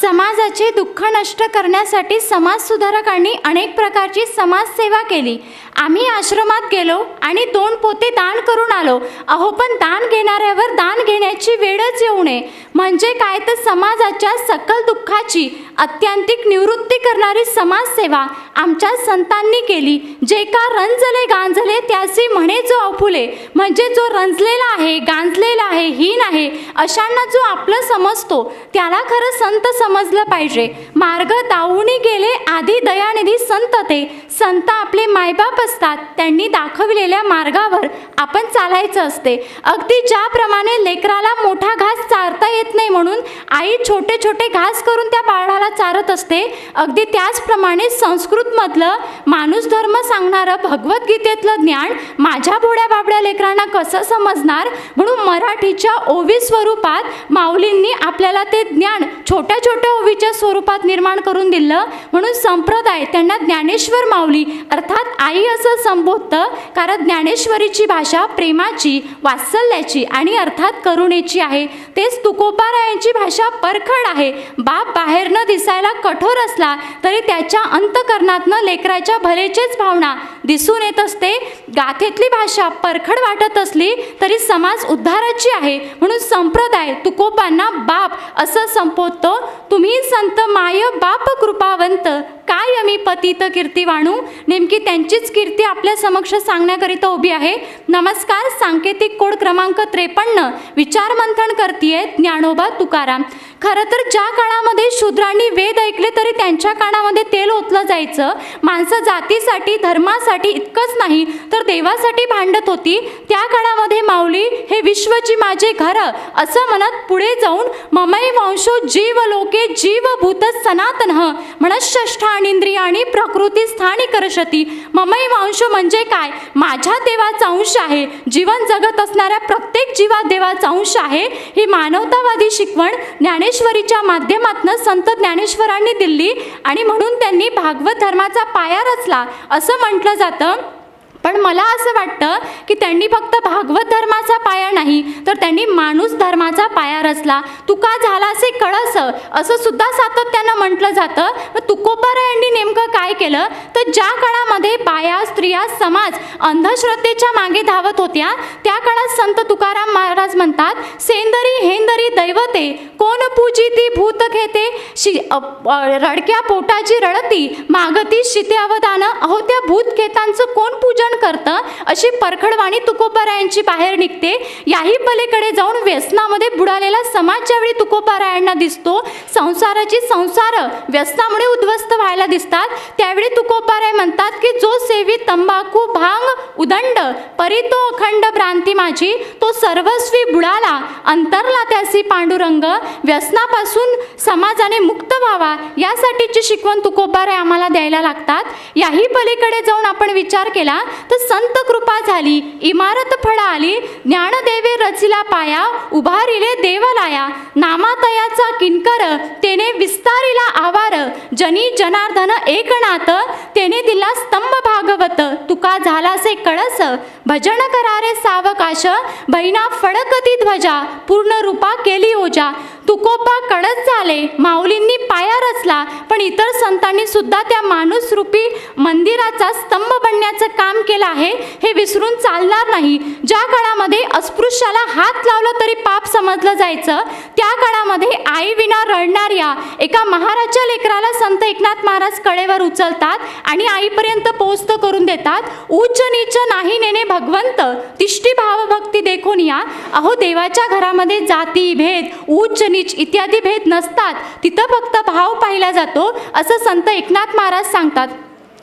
समाजाचे दुःख नष्ट करण्यासाठी समाज सुधारकांनी अनेक प्रकारची समाजसेवा केली। आम्ही आश्रमात गेलो आणि 2 पोते दान करून आलो। अहो, पण दान घेणाऱ्यावर दान घेण्याची वेळच येऊ नये म्हणजे काय, तर समाजाच्या सकल दुःखाची अत्यंतिक निवृत्ती करणारी समाजसेवा आमच्या संतांनी केली। जे का रंजले गांजले त्यासी म्हणे जो आपुले, म्हणजे जो रंजलेला आहे, गांजलेला आहे, हीन आहे, अशांना जो आपलं समजतो त्याला खरं संत समजलं पाहिजे। मार्ग दावुनी गेले आधी दयानिधी संत ते, संत आपले मायबाप असतात, त्यांनी दाखविलेल्या मार्गावर आपण चालायचं असते। अगदी ज्याप्रमाणे लेकराला मोठा घास चारता येत नाही म्हणून आई छोटे छोटे घास करून त्या बाळाला चारत असते, अगदी त्याचप्रमाणे संस्कृतमधलं माणूस धर्म सांगणारं भगवद्गीतेतलं ज्ञान माझ्या भोड्या बाबड्या लेकरांना कसं समजणार, म्हणून मराठीच्या ओवी स्वरूपात माऊलींनी आपल्याला ते ज्ञान छोट्या छोट्या ओवीच्या स्वरूपात निर्माण करून दिलं। म्हणून संप्रदाय त्यांना ज्ञानेश्वर माऊली अर्थात आई असं संबोधतं, कारण ज्ञानेश्वरीची भाषा प्रेमाची, वात्सल्याची आणि अर्थात करुणेची आहे। तेच तुकोबारायांची भाषा परखड आहे। बाप बाहेरनं दिसायला कठोर असला तरी त्याच्या अंतकरणातनं लेकराच्या भलेचेच भावना दिसून येत असते। गाथेतली भाषा परखड वाटत असली तरी समाज उद्धाराची आहे, म्हणून संप्रदाय तुकोबांना बाप असं संबोधतो। तुम्ही संत माय बाप कृपावंत, काय आम्ही पतित कीर्तिवाणू, नेमकी त्यांचीच कीर्ती आपल्या समक्ष सांगण्याकरिता उभी आहे। नमस्कार, सांकेतिक कोड क्रमांक 53 विचार मंथन करतीये ज्ञानोबा तुकाराम। खरं तर ज्या काळामध्ये शूद्रांनी वेद ऐकले तरी त्यांच्या कानामध्ये तेल ओतलं जायचं, माणसं जातीसाठी धर्मासाठी इतकंच नाही तर देवासाठी भांडत होती, त्या काळामध्ये माऊली हे विश्वची माझे घर असं म्हणत पुढे जाऊन ममै वंशो जीव लोके जीव भूत सनातन म्हणत षष्ठानींद्रियाणी प्रकृती स्थानी करशती। ममै वंश म्हणजे काय, माझ्या देवाचा अंश आहे, जीवन जगत असणाऱ्या प्रत्येक जीवात देवाचा अंश आहे। ही मानवतावादी शिकवण ज्ञानेश्वरीच्या माध्यमातून संत ज्ञानेश्वरांनी दिली आणि म्हणून त्यांनी भागवत धर्माचा पाया रचला असं म्हटलं जातं। पण मला असं वाटतं की त्यांनी फक्त भागवत धर्माचा पाया नाही तर त्यांनी माणूस धर्माचा पाया रचला। तुका झाला असे कळस असं सुद्धा सातत्यानं म्हटलं जातं। तुकोबारायांनी नेमकं काय केलं तर ज्या काळामध्ये बाया स्त्रिया समाज अंधश्रद्धेच्या मागे धावत होत्या त्या काळात संत तुकाराम महाराज म्हणतात, सेंदरी हेंदरी दैवते कोण पूजिती भूत घेते, रडक्या पोटाची रडती मागती शिते अवदान, अहो त्या भूत घेतांचं कोण पूजन करतं, अशी परखडवाणी तुकोबारायांची बाहेर निघते। याही पलीकडे जाऊन व्यसनामध्ये बुडालेला समाज ज्यावेळी तुकोबारायांना दिसतो, संसाराची संसार व्यसनामुळे उद्ध्वस्त व्हायला दिसतात, त्यावेळी तुकोबाराय म्हणतात की जो सेवी तंबाखू भांग उदंड परितो अखंड भ्रांती माझी, तो सर्वस्वी बुडाला अंतरला त्यासी पांडुरंग। व्यसनापासून समाजाने मुक्त व्हावा यासाठीची शिकवण तुकोबाराय आम्हाला द्यायला लागतात। याही पलीकडे जाऊन आपण विचार केला तर संत कृपा झाली इमारत फळा आली, ज्ञानदेवे रचिला पाया उभारिले देवलाया, नामातयाचा किंकर तेने विस्तारिला आवार, जनी जनार्दन एकनाथ तेने दिला स्तंभ भागवत, तुका झालासे कळस भजन करारे सावकाश, बहिणा फडकती ध्वजा पूर्ण रूपा केली ओजा। तुकोबा कडस झाले, माऊलींनी पाया रचला, पण इतर संतांनी सुद्धा त्या माणूस रूपी मंदिराचा स्तंभ बनण्याचं काम केलं आहे हे विसरून चालणार नाही। ज्या काळामध्ये अस्पृश्याला हात लावला तरी पाप समजलं जायचं, त्या काळामध्ये आई विना रडणाऱ्या एका महाराजच्या लेकराला संत एकनाथ महाराज कळेवर उचलतात आणि आईपर्यंत पोहोचत करून देतात। उच्च नीच नाही नेने भगवंत तिष्ठी भावभक्ती देखून या, अहो देवाच्या घरामध्ये जाती भेद उच्च नीच इत्यादी भेद नसतात, तिथं फक्त भाव पाहिला जातो असं संत एकनाथ महाराज सांगतात।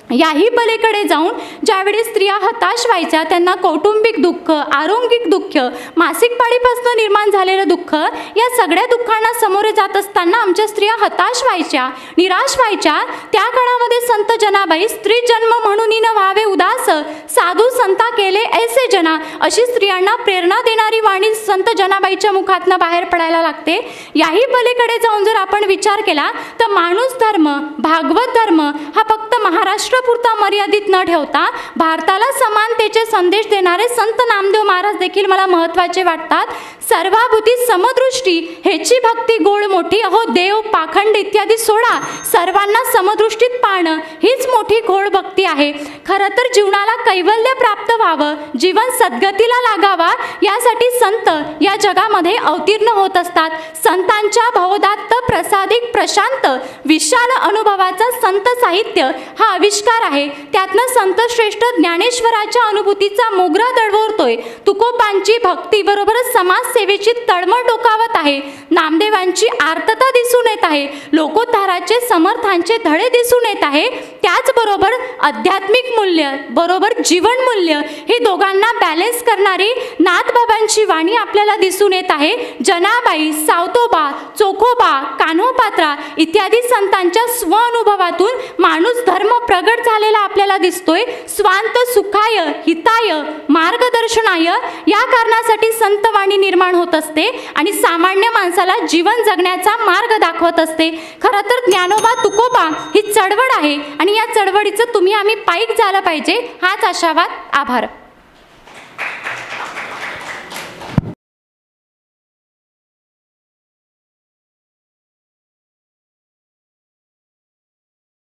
याही पलीकडे जाऊन ज्यावेळी स्त्रिया हताश व्हायच्या, त्यांना कौटुंबिक दुःख, आरोग्यिक दुःख, मासिक पाळीपासून निर्माण झालेलं दुःख, या सगळ्या दुःखांना सामोरे जात असताना आमच्या स्त्रिया हताश व्हायच्या, निराश व्हायच्या, त्या काळामध्ये संत जनाबाई स्त्री जन्म म्हणून न व्हावे उदास, साधू संता केले ऐसे जना, अशी स्त्रियांना प्रेरणा देणारी वाणी संत जनाबाईच्या मुखातनं बाहेर पडायला लागते। याही पलीकडे जाऊन जर आपण विचार केला तर माणूस धर्म, भागवत धर्म हा फक्त महाराष्ट्र महाराष्ट्रापुरता मर्यादित न ठेवता भारताला समानतेचे संदेश देणारे संत नामदेव महाराज देखील मला महत्त्वाचे वाटतात. सर्वाभूती समदृष्टी हेची भक्ती गोड मोठी, अहो देव पाखंड इत्यादी सोडा, सर्वांना समदृष्टीत पाहणं हीच मोठी गोड भक्ती आहे. खरं तर जीवनाला कैवल्य प्राप्त व्हावं, जीवन सद्गतीला लागावा, यासाठी संत या जगामध्ये अवतीर्ण होत असतात. संतांच्या भवदात्त प्रसादिक प्रशांत विशाल अनुभवाचा संत साहित्य हा आविष्कार आहे. त्यातनं संत श्रेष्ठ ज्ञानेश्वराच्या अनुभूतीचा मोगरा दडवतोय. तुकोबांची भक्ती बरोबरच समाजसेवेची तळमळ डोकावत आहे. नामदेवांची आर्तता दिसून येत आहे. लोकोद्धाराचे समर्थांचे धडे दिसून येत आहे. त्याचबरोबर आध्यात्मिक मूल्य बरोबर जीवन मूल्य हे दोघांना बॅलन्स करणारी नाथबाबांची वाणी आपल्याला दिसून येत आहे. जनाबाई, सावतोबा, चोखोबा, कान्होपात्रा इत्यादी संतांच्या स्वअनुभवातून माणूस धर्म प्रगट झालेला आपल्याला दिसतोय. स्वांत सुखाय हिताय मार्गदर्शनाय या कारणासाठी संतवाणी निर्माण होत असते आणि सामान्य माणसाला जीवन जगण्याचा मार्ग दाखवत असते. खरं तर ज्ञानोबा तुकोबा ही चळवळ आहे आणि या चळवळीचं तुम्ही आम्ही पाईक झालं पाहिजे हाच आशावाद. आभार.